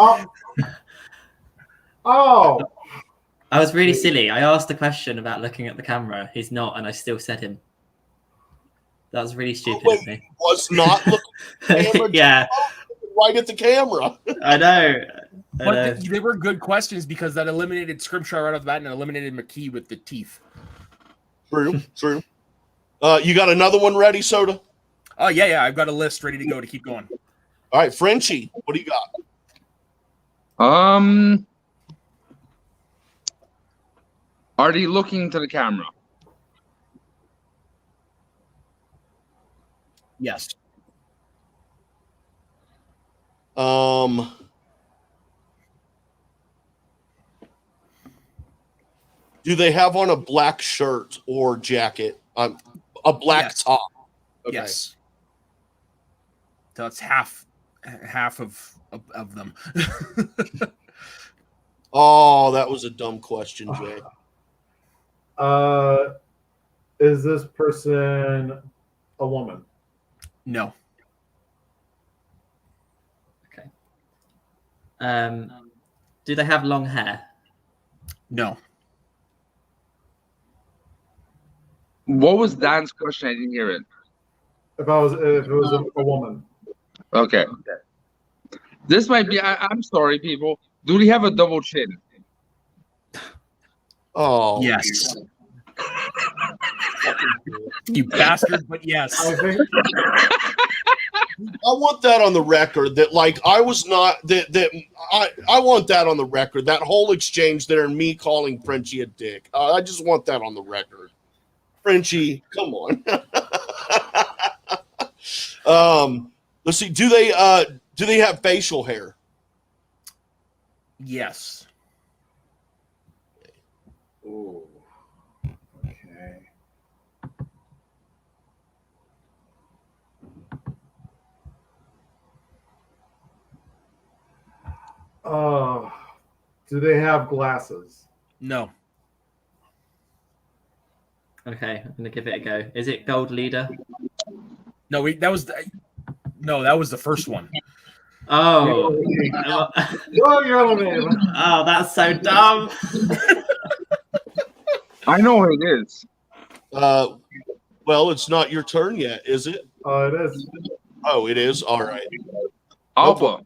Oh, I was really silly. I asked the question about looking at the camera. He's not, and I still said him. That was really stupid of me. Was not looking at the camera. Yeah. Right at the camera. I know. But they were good questions because that eliminated Scrimshaw right off the bat and eliminated McKee with the teeth. True. You got another one ready, Soda? Oh, yeah. I've got a list ready to go to keep going. All right, Frenchie, what do you got? are they looking to the camera? Yes. Do they have on a black shirt or jacket? A black top. Okay. Yes. So it's half of them. Oh, that was a dumb question, Jay. is this person a woman? No. Okay. Do they have long hair? No. What was Dan's question? I didn't hear it. If it was a woman. Okay. This might be. I'm sorry, people. Do they have a double chin? Oh, Yes. You bastard, but yes. I think I want that on the record. That I was not that. I want that on the record. That whole exchange there and me calling Frenchie a dick. I just want that on the record. Frenchie, come on. Let's see. Do they have facial hair? Yes. Ooh. Okay. Do they have glasses? No. Okay, I'm gonna give it a go. Is it Gold Leader? No, that was the first one. Oh, Well, you're eliminated. oh, that's so dumb. I know who it is. Well, it's not your turn yet, is it? It is. Oh, it is. All right. Alba.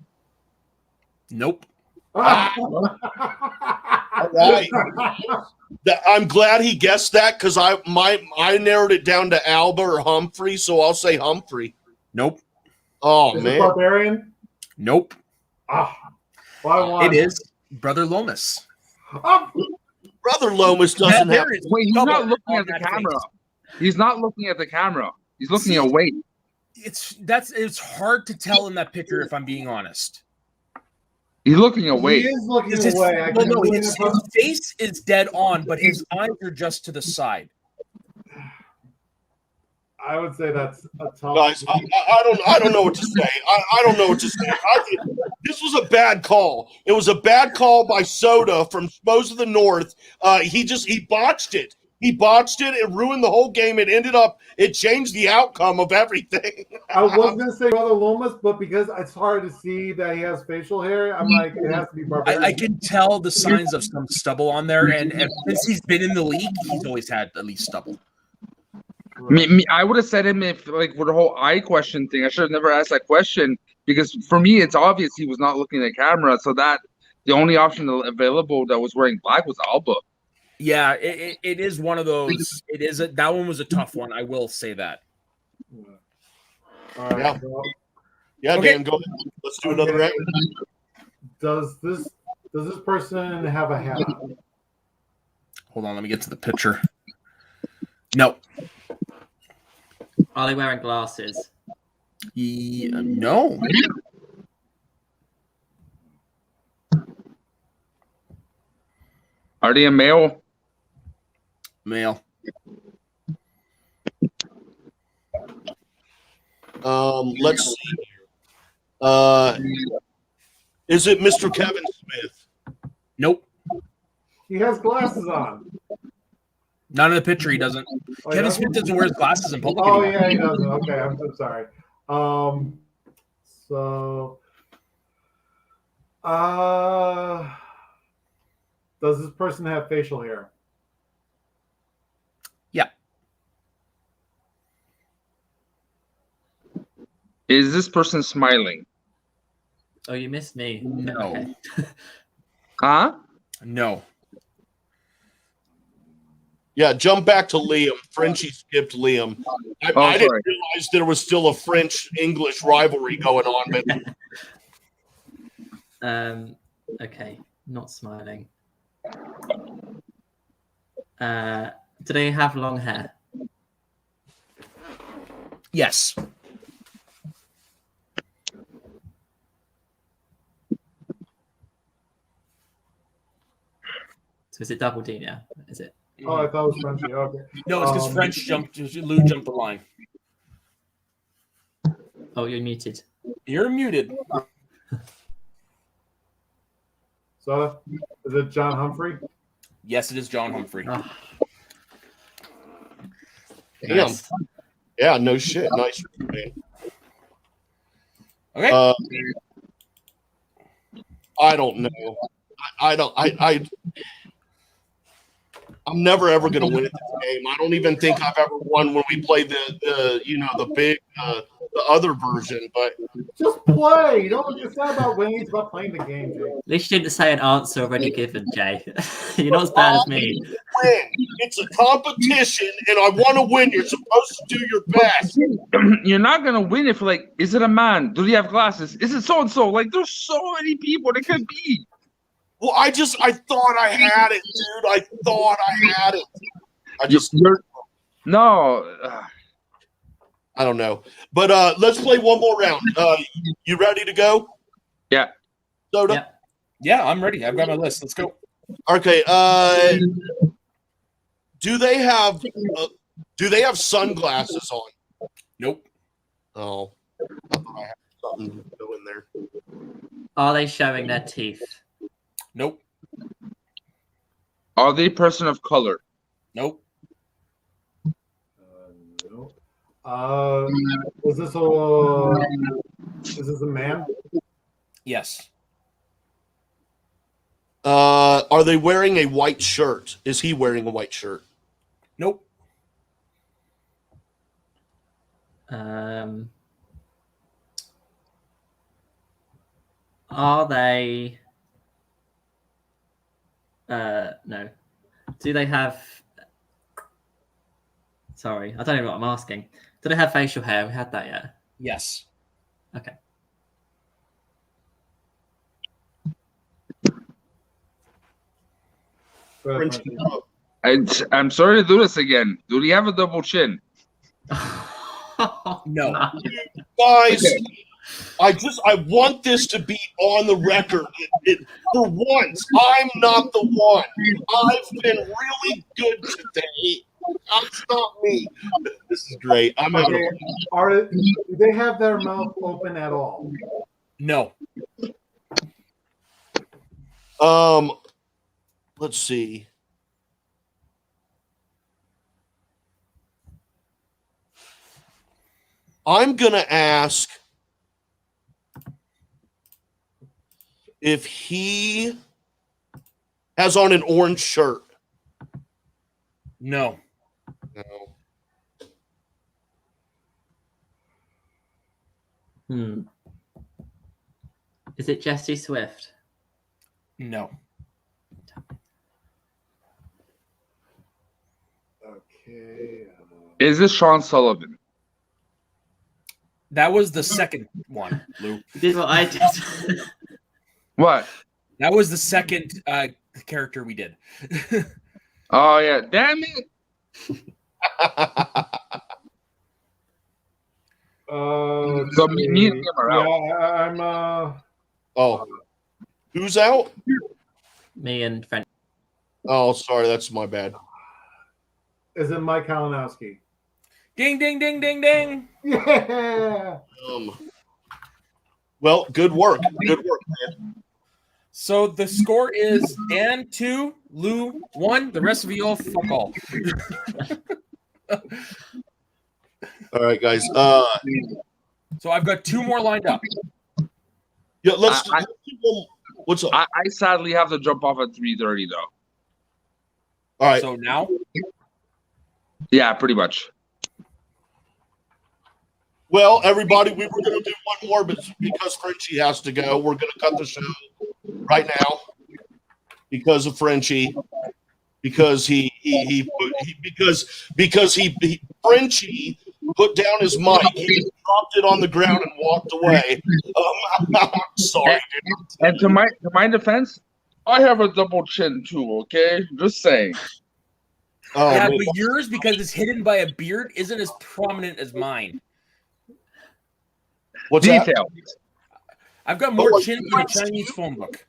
Nope. All right. I'm glad he guessed that because I narrowed it down to Alba or Humphrey, so I'll say Humphrey. Nope. Oh Is it man. Barbarian? Nope. Well, It is Brother Lomas. Brother Lomas doesn't have. Wait, he's Double not looking on at the that camera. face. He's not looking at the camera. He's looking See? away. It's hard to tell in that picture if I'm being honest. He's looking He away. is looking His away. his face is dead on, but his eyes are just to the side. I would say that's a tough. Guys, I don't know what to say. I don't know what to say. This was a bad call. It was a bad call by Soda from Schmoes of the North. He botched it. He botched it. It ruined the whole game. It changed the outcome of everything. I was going to say Brother Lomas, but because it's hard to see that he has facial hair, I'm like, it has to be Barbarian. I can tell the signs of some stubble on there, and since he's been in the league, he's always had at least stubble. I would have said him if, like, with the whole eye question thing. I should have never asked that question because for me, it's obvious he was not looking at the camera. So that the only option available that was wearing black was Alba. Yeah, it is one of those. That one was a tough one. I will say that. All right, Yeah. well, Yeah, Okay. Dan, go ahead. Let's do another round. does this person have a hat on? Hold on, let me get to the picture. No. Are they wearing glasses? No. Are they a male? Male. Let's see. Is it Mr. Kevin Smith? Nope. He has glasses on. Not in the picture. He doesn't. Oh, Kevin yeah? Smith doesn't wear his glasses in public Oh anymore. yeah, he doesn't. Okay, I'm so sorry. So, does this person have facial hair? Yeah. Is this person smiling? Oh, you missed me. No. Okay. Huh? No. Yeah, jump back to Liam. Frenchie skipped Liam. I sorry. didn't realize there was still a French-English rivalry going on. But Okay. Not smiling. Do they have long hair? Yes. So is it double D now? Is it? Oh, I thought it was Frenchie. Okay. No, it's because Lou jumped the line. Oh, you're muted. You're muted. So, is it John Humphrey? Yes, it is John Humphrey. Oh. damn. Nice. Yeah, no shit. Nice. Man. Okay. I don't know. I'm never ever going to win at this game. I don't even think I've ever won when we played the big the other version. But Just play. You don't. It's not about winning. It's about playing the game, Jay. At least you didn't say an answer already given, Jay. You're not as bad as me. win. It's a competition, and I want to win. You're supposed to do your best. You're not gonna win if, like, is it a man? Do they have glasses? Is it so and so? Like, there's so many people it could be. Well, I thought I had it, dude. I thought I had it. I don't know. But let's play one more round. You ready to go? Yeah. Soda? Yeah. Yeah, I'm ready. I've got my list. Let's go. Okay. Do they have sunglasses on? Nope. Oh, I thought I had something to go in there. Are they showing their teeth? Nope. Are they a person of color? Nope. No. Is this a man? Yes. Are they wearing a white shirt? Is he wearing a white shirt? Nope. Are they? No. Do they have? Sorry, I don't know what I'm asking. Do they have facial hair? We had that yet. Yes. Okay. Frenchie, I'm sorry to do this again. Do they have a double chin? No. guys, I want this to be on the record. For once, I'm not the one. I've been really good today. It's not me. This is great. I'm having Okay. Do they have their mouth open at all? No. Let's see. I'm gonna ask if he has on an orange shirt. No. No. Is it Jesse Swift? No. Okay. Is this Sean Sullivan? That was the second one, Lou. You did what I did. What? That was the second character we did. Oh yeah, damn it! So me and him are out. Yeah, I'm. Oh, who's out? Me and French. Oh, sorry, that's my bad. Is it Mike Kalinowski? Ding, ding, ding, ding, ding. Yeah. Well, good work. Good work, man. So the score is Dan 2, Lou 1. The rest of you all fuck all. All right, guys. So I've got 2 more lined up. Yeah, let's. What's up? I sadly have to jump off at 3:30 though. All right. So now? Yeah, pretty much. Well, everybody, we were going to do one more, but because Frenchie has to go, we're going to cut the show right now because of Frenchie. Because Frenchie put down his mic, he dropped it on the ground and walked away. I'm sorry, dude. And to my defense, I have a double chin too. Okay, just saying. Oh, Yeah, man. but yours, because it's hidden by a beard, isn't as prominent as mine. What's that? Detail. I've got more Oh, chin than a Chinese phone book.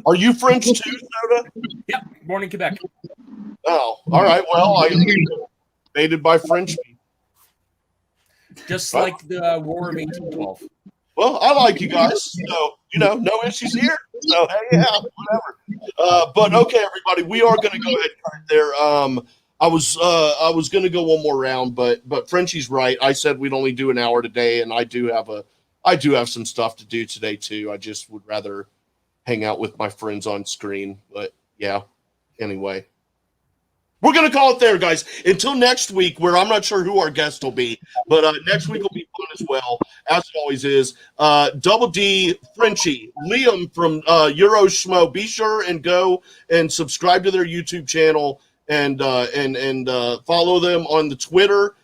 Are you French too, Soda? Yep, born in Quebec. Oh, all right. Well, I invaded by French. Just like the War of 1812. Well, I like you guys, so no issues here. So hey, yeah, whatever. But okay, everybody, we are going to go ahead and cut it there. I was going to go one more round, but Frenchie's right. I said we'd only do an hour today, and I do have some stuff to do today too. I just would rather hang out with my friends on screen. But yeah, anyway. We're going to call it there, guys. Until next week, where I'm not sure who our guest will be, but next week will be fun as well, as it always is. Double D, Frenchie, Liam from Euro Schmo. Be sure and go and subscribe to their YouTube channel and follow them on the Twitter.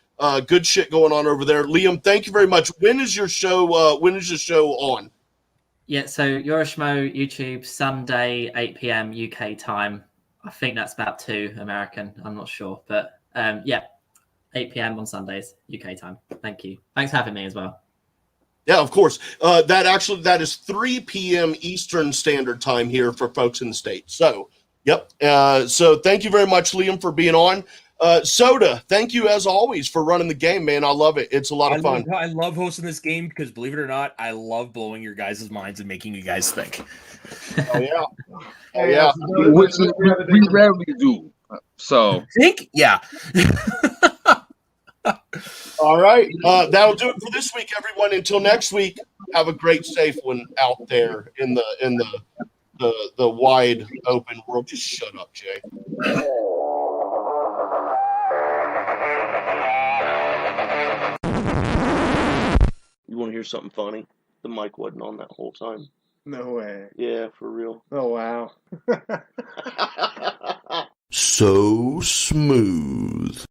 Good shit going on over there. Liam, thank you very much. When is your show? When is the show on? Yeah, so Euro Schmo YouTube Sunday 8 p.m. UK time. I think that's about 2 American. I'm not sure, but yeah, 8 p.m. on Sundays UK time. Thank you. Thanks for having me as well. Yeah, of course. That is 3 p.m. Eastern Standard Time here for folks in the States. So, yep. So thank you very much, Liam, for being on. Soda, thank you as always for running the game, man. I love it. It's a lot of fun. I love hosting this game because, believe it or not, I love blowing your guys' minds and making you guys think. Oh yeah. Oh yeah. Which we rarely do. So think, yeah. All right. That'll do it for this week, everyone. Until next week, have a great, safe one out there in the wide open world. Just shut up, Jay. hear something funny? The mic wasn't on that whole time. No way. Yeah, for real. Oh, wow. So smooth.